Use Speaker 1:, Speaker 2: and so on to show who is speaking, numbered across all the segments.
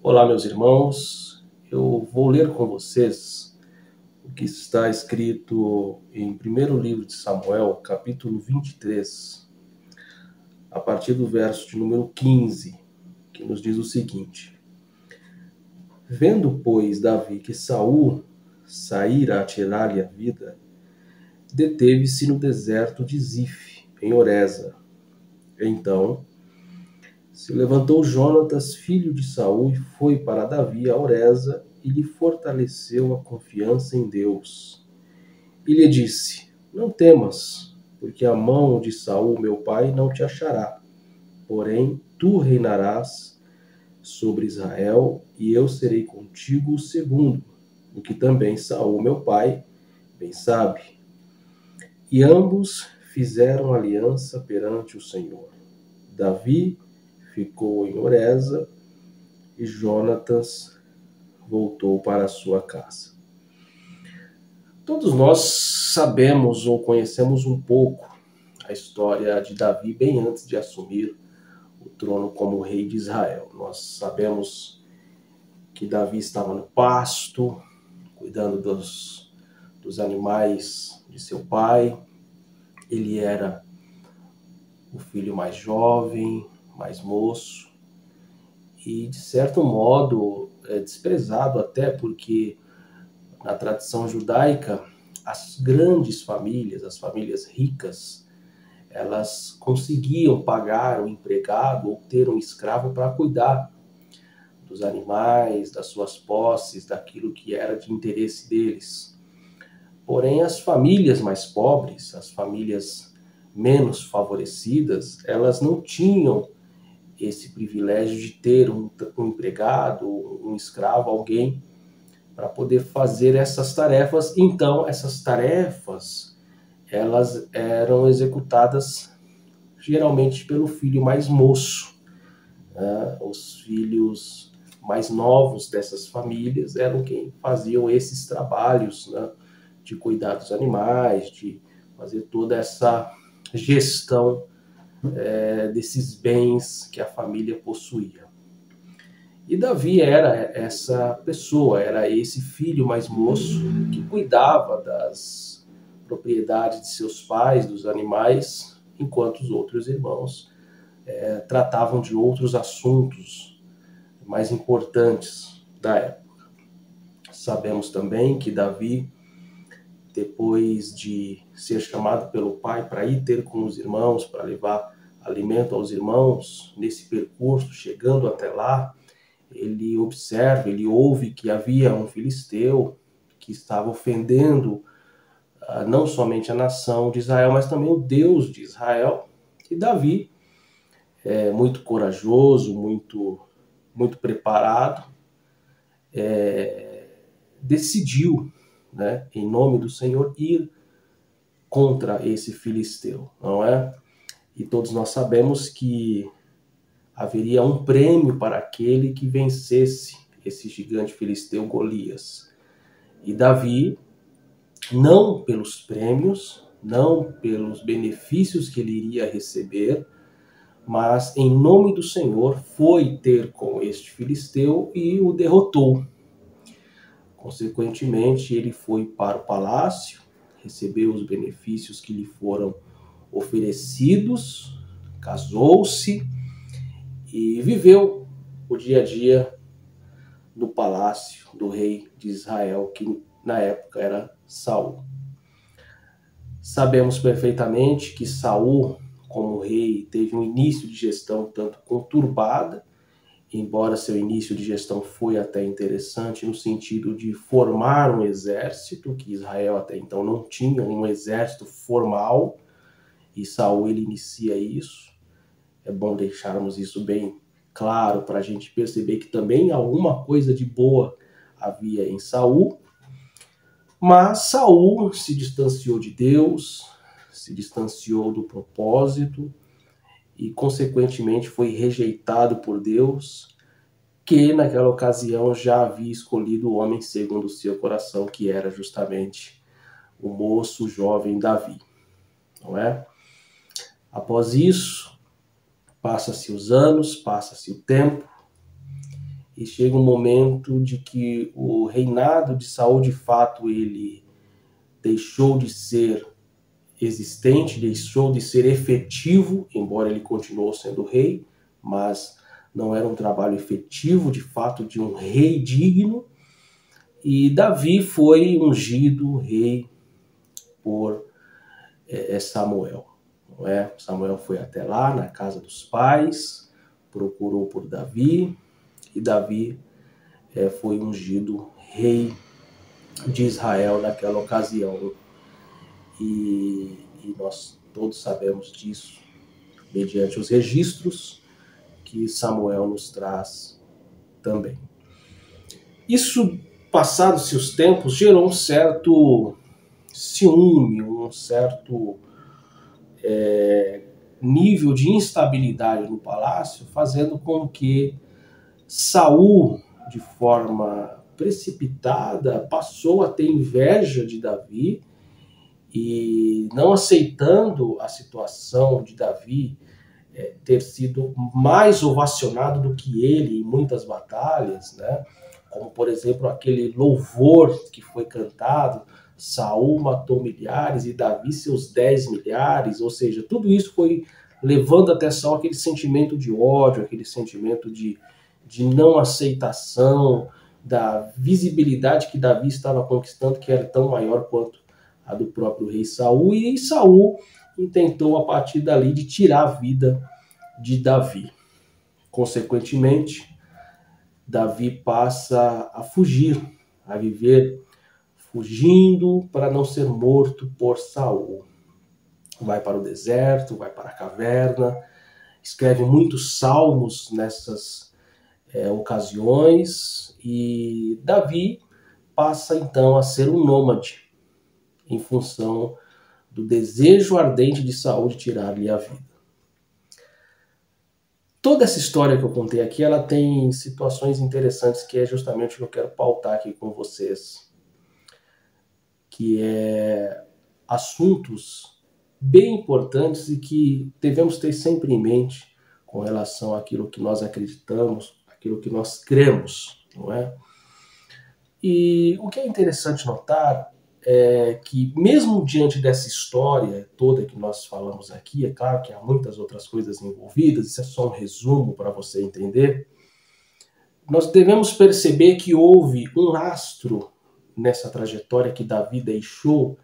Speaker 1: Olá, meus irmãos. Eu vou ler com vocês o que está escrito em primeiro livro de Samuel, capítulo 23, a partir do verso de número 15, que nos diz o seguinte: Vendo, pois, Davi que Saul saíra a tirar-lhe a vida, deteve-se no deserto de Zif, em Horesa. Então se levantou Jonatas, filho de Saul, e foi para Davi a Horesa, e lhe fortaleceu a confiança em Deus. E lhe disse: Não temas, porque a mão de Saul, meu pai, não te achará. Porém, tu reinarás sobre Israel, e eu serei contigo o segundo, o que também Saul, meu pai, bem sabe. E ambos fizeram aliança perante o Senhor. Davi ficou em Horesa, e Jonatas voltou para a sua casa. Todos nós sabemos ou conhecemos um pouco a história de Davi bem antes de assumir o trono como rei de Israel. Nós sabemos que Davi estava no pasto, cuidando dos animais de seu pai. Ele era o filho mais jovem, mais moço, e de certo modo desprezado até, porque na tradição judaica as grandes famílias, as famílias ricas, elas conseguiam pagar um empregado ou ter um escravo para cuidar dos animais, das suas posses, daquilo que era de interesse deles. Porém, as famílias mais pobres, as famílias menos favorecidas, elas não tinham esse privilégio de ter um empregado, um escravo, alguém para poder fazer essas tarefas. Então, essas tarefas, elas eram executadas geralmente pelo filho mais moço. Os filhos mais novos dessas famílias eram quem faziam esses trabalhos, de cuidar dos animais, de fazer toda essa gestão desses bens que a família possuía. E Davi era essa pessoa, era esse filho mais moço que cuidava das propriedades de seus pais, dos animais, enquanto os outros irmãos tratavam de outros assuntos mais importantes da época. Sabemos também que Davi, depois de ser chamado pelo pai para ir ter com os irmãos, para levar alimento aos irmãos, nesse percurso, chegando até lá, ele observa, ele ouve que havia um filisteu que estava ofendendo não somente a nação de Israel, mas também o Deus de Israel. E Davi, muito corajoso, muito preparado, decidiu, em nome do Senhor, ir contra esse filisteu, não é? E todos nós sabemos que haveria um prêmio para aquele que vencesse esse gigante filisteu Golias. E Davi, não pelos prêmios, não pelos benefícios que ele iria receber, mas em nome do Senhor foi ter com este filisteu e o derrotou. Consequentemente, ele foi para o palácio, recebeu os benefícios que lhe foram oferecidos, casou-se e viveu o dia a dia no palácio do rei de Israel, que na época era Saul. Sabemos perfeitamente que Saul, como rei, teve um início de gestão tanto conturbada, embora seu início de gestão foi até interessante no sentido de formar um exército, que Israel até então não tinha um exército formal, e Saul ele inicia isso. É bom deixarmos isso bem claro para a gente perceber que também alguma coisa de boa havia em Saul. Mas Saul se distanciou de Deus, se distanciou do propósito e, consequentemente, foi rejeitado por Deus, que naquela ocasião já havia escolhido o homem segundo o seu coração, que era justamente o moço jovem Davi, não é? Após isso, passa-se os anos, passa-se o tempo, e chega um momento de que o reinado de Saul, de fato, ele deixou de ser existente, deixou de ser efetivo, embora ele continuou sendo rei, mas não era um trabalho efetivo, de fato, de um rei digno. E Davi foi ungido rei por Samuel. Não é? Samuel foi até lá, na casa dos pais, procurou por Davi, e Davi foi ungido rei de Israel naquela ocasião. E nós todos sabemos disso, mediante os registros que Samuel nos traz também. Isso, passados-se os tempos, gerou um certo ciúme, um certo nível de instabilidade no palácio, fazendo com que Saul, de forma precipitada, passou a ter inveja de Davi e, não aceitando a situação de Davi ter sido mais ovacionado do que ele em muitas batalhas, né? Como, por exemplo, aquele louvor que foi cantado: Saul matou milhares e Davi seus 10 milhares, ou seja, tudo isso foi levando até Saul aquele sentimento de ódio, aquele sentimento de não aceitação da visibilidade que Davi estava conquistando, que era tão maior quanto a do próprio rei Saul, e Saul intentou, a partir dali, de tirar a vida de Davi. Consequentemente, Davi passa a fugir, a viver fugindo para não ser morto por Saul. Vai para o deserto, vai para a caverna, escreve muitos salmos nessas ocasiões, e Davi passa então a ser um nômade em função do desejo ardente de Saul de tirar-lhe a vida. Toda essa história que eu contei aqui, ela tem situações interessantes, que é justamente o que eu quero pautar aqui com vocês, que é assuntos bem importantes e que devemos ter sempre em mente com relação àquilo que nós acreditamos, aquilo que nós cremos, não é? E o que é interessante notar é que, mesmo diante dessa história toda que nós falamos aqui, é claro que há muitas outras coisas envolvidas, isso é só um resumo para você entender, nós devemos perceber que houve um lastro nessa trajetória que Davi deixou,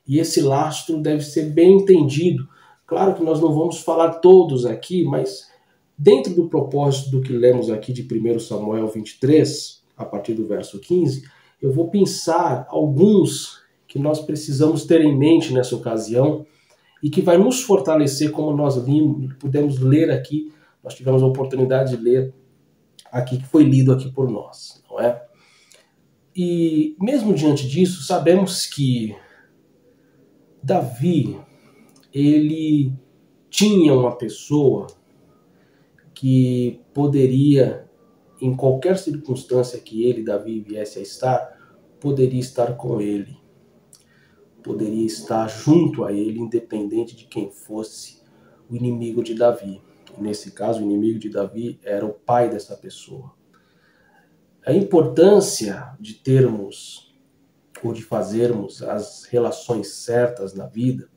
Speaker 1: e esse lastro deve ser bem entendido. Claro que nós não vamos falar todos aqui, mas dentro do propósito do que lemos aqui de 1 Samuel 23, a partir do verso 15, eu vou pensar alguns que nós precisamos ter em mente nessa ocasião e que vai nos fortalecer, como nós pudemos ler aqui, nós tivemos a oportunidade de ler aqui, que foi lido aqui por nós, não é? E mesmo diante disso, sabemos que Davi, ele tinha uma pessoa que poderia, em qualquer circunstância que ele, Davi, viesse a estar, poderia estar com ele, poderia estar junto a ele, independente de quem fosse o inimigo de Davi. Nesse caso, o inimigo de Davi era o pai dessa pessoa. A importância de termos ou de fazermos as relações certas na vida,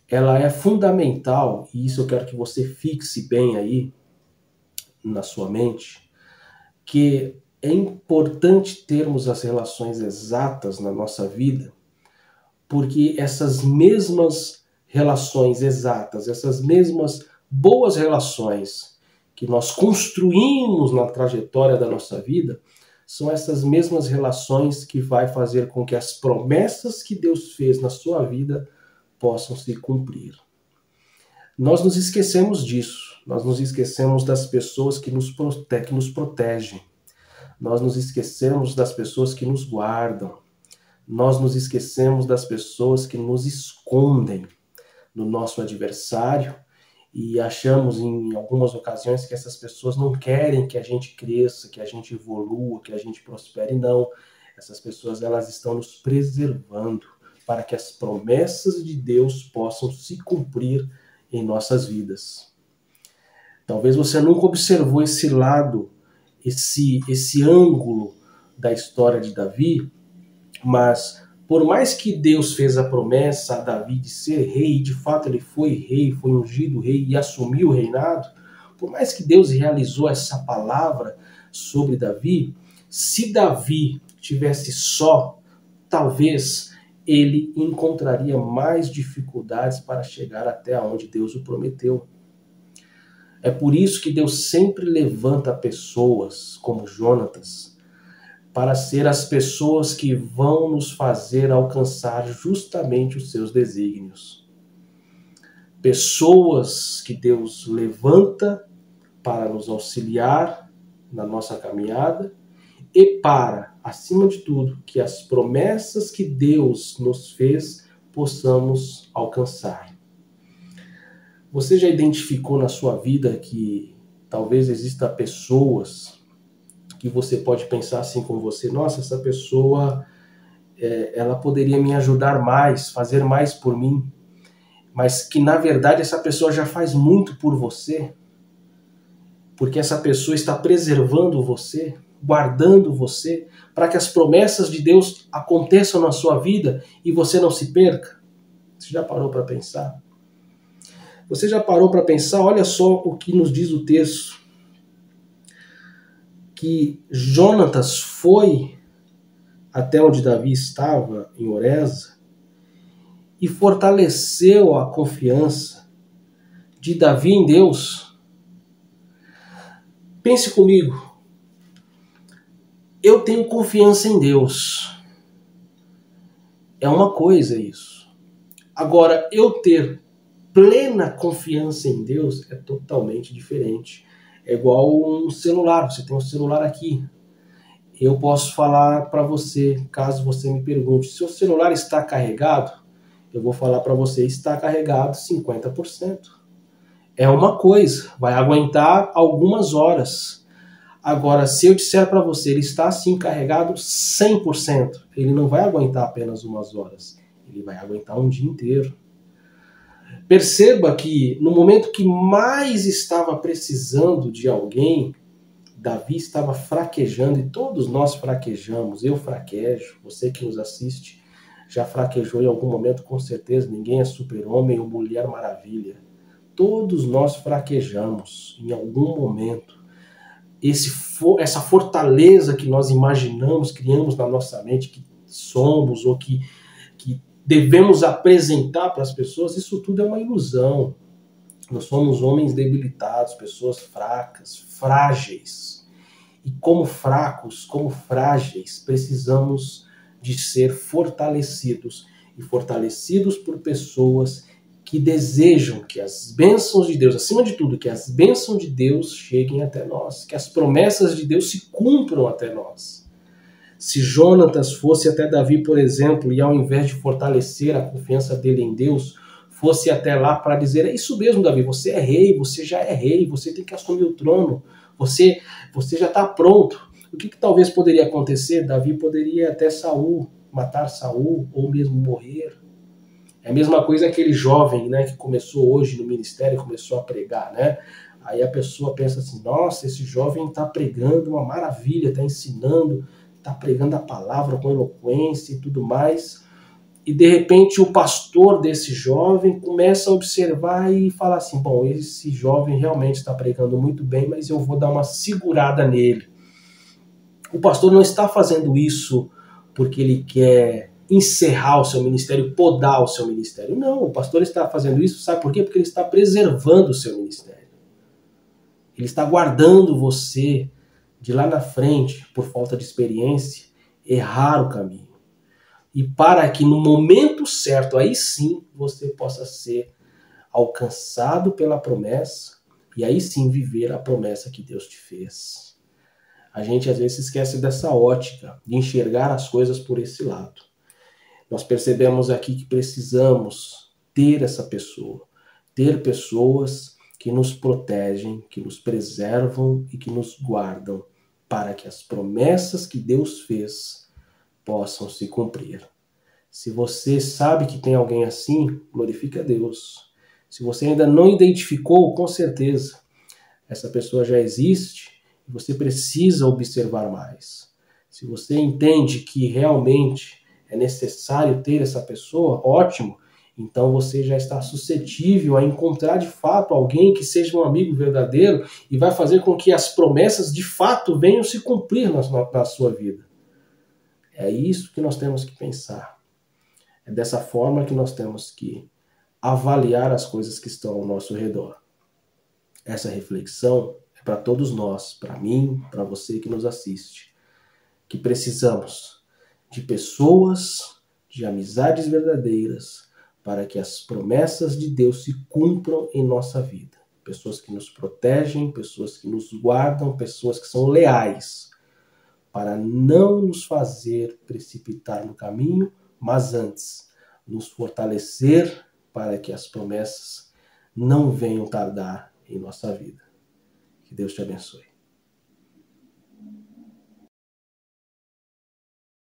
Speaker 1: ela é fundamental, e isso eu quero que você fixe bem aí na sua mente, que é importante termos as relações exatas na nossa vida, porque essas mesmas relações exatas, essas mesmas boas relações que nós construímos na trajetória da nossa vida, são essas mesmas relações que vai fazer com que as promessas que Deus fez na sua vida possam se cumprir. Nós nos esquecemos disso, nós nos esquecemos das pessoas que nos protegem, nós nos esquecemos das pessoas que nos guardam, nós nos esquecemos das pessoas que nos escondem no nosso adversário e achamos em algumas ocasiões que essas pessoas não querem que a gente cresça, que a gente evolua, que a gente prospere. Não, essas pessoas, elas estão nos preservando para que as promessas de Deus possam se cumprir em nossas vidas. Talvez você nunca observou esse lado esse ângulo da história de Davi, mas por mais que Deus fez a promessa a Davi de ser rei, e de fato ele foi rei, foi ungido rei e assumiu o reinado, por mais que Deus realizou essa palavra sobre Davi, se Davi tivesse só, talvez ele encontraria mais dificuldades para chegar até onde Deus o prometeu. É por isso que Deus sempre levanta pessoas como Jonatas para ser as pessoas que vão nos fazer alcançar justamente os seus desígnios. Pessoas que Deus levanta para nos auxiliar na nossa caminhada e para, acima de tudo, que as promessas que Deus nos fez possamos alcançar. Você já identificou na sua vida que talvez exista pessoas que você pode pensar assim com você, nossa, essa pessoa, ela poderia me ajudar mais, fazer mais por mim, mas que na verdade essa pessoa já faz muito por você, porque essa pessoa está preservando você, guardando você, para que as promessas de Deus aconteçam na sua vida e você não se perca? Você já parou para pensar? Você já parou para pensar? Olha só o que nos diz o texto. Que Jonatas foi até onde Davi estava, em Oreza, e fortaleceu a confiança de Davi em Deus. Pense comigo. Eu tenho confiança em Deus. É uma coisa isso. Agora, eu ter plena confiança em Deus é totalmente diferente. É igual um celular. Você tem um celular aqui. Eu posso falar para você, caso você me pergunte, se o celular está carregado, eu vou falar para você, está carregado 50%. É uma coisa, vai aguentar algumas horas. Agora, se eu disser para você, ele está assim carregado 100%, ele não vai aguentar apenas umas horas, ele vai aguentar um dia inteiro. Perceba que no momento que mais estava precisando de alguém, Davi estava fraquejando, e todos nós fraquejamos. Eu fraquejo, você que nos assiste já fraquejou em algum momento, com certeza. Ninguém é super-homem ou mulher maravilha. Todos nós fraquejamos em algum momento. Essa fortaleza que nós imaginamos, criamos na nossa mente, que somos ou que devemos apresentar para as pessoas, isso tudo é uma ilusão. Nós somos homens debilitados, pessoas fracas, frágeis. E como fracos, como frágeis, precisamos de ser fortalecidos. E fortalecidos por pessoas que desejam que as bênçãos de Deus, acima de tudo, que as bênçãos de Deus cheguem até nós, que as promessas de Deus se cumpram até nós. Se Jonatas fosse até Davi, por exemplo, e ao invés de fortalecer a confiança dele em Deus, fosse até lá para dizer, é isso mesmo, Davi, você é rei, você já é rei, você tem que assumir o trono, você já está pronto. O que talvez poderia acontecer? Davi poderia até matar Saul, ou mesmo morrer. É a mesma coisa aquele jovem, né, que começou hoje no ministério, começou a pregar, né? Aí a pessoa pensa assim, nossa, esse jovem está pregando uma maravilha, está ensinando, está pregando a palavra com eloquência e tudo mais. E de repente o pastor desse jovem começa a observar e fala assim, bom, esse jovem realmente está pregando muito bem, mas eu vou dar uma segurada nele. O pastor não está fazendo isso porque ele quer encerrar o seu ministério, podar o seu ministério. Não, o pastor está fazendo isso, sabe por quê? Porque ele está preservando o seu ministério. Ele está guardando você de lá na frente, por falta de experiência, errar o caminho. E para que no momento certo, aí sim, você possa ser alcançado pela promessa e aí sim viver a promessa que Deus te fez. A gente às vezes esquece dessa ótica, de enxergar as coisas por esse lado. Nós percebemos aqui que precisamos ter essa pessoa, ter pessoas que nos protegem, que nos preservam e que nos guardam para que as promessas que Deus fez possam se cumprir. Se você sabe que tem alguém assim, glorifique a Deus. Se você ainda não identificou, com certeza, essa pessoa já existe e você precisa observar mais. Se você entende que realmente é necessário ter essa pessoa, ótimo, então você já está suscetível a encontrar de fato alguém que seja um amigo verdadeiro e vai fazer com que as promessas de fato venham se cumprir na sua vida. É isso que nós temos que pensar. É dessa forma que nós temos que avaliar as coisas que estão ao nosso redor. Essa reflexão é para todos nós, para mim, para você que nos assiste, que precisamos de pessoas, de amizades verdadeiras, para que as promessas de Deus se cumpram em nossa vida. Pessoas que nos protegem, pessoas que nos guardam, pessoas que são leais, para não nos fazer precipitar no caminho, mas antes nos fortalecer para que as promessas não venham tardar em nossa vida. Que Deus te abençoe.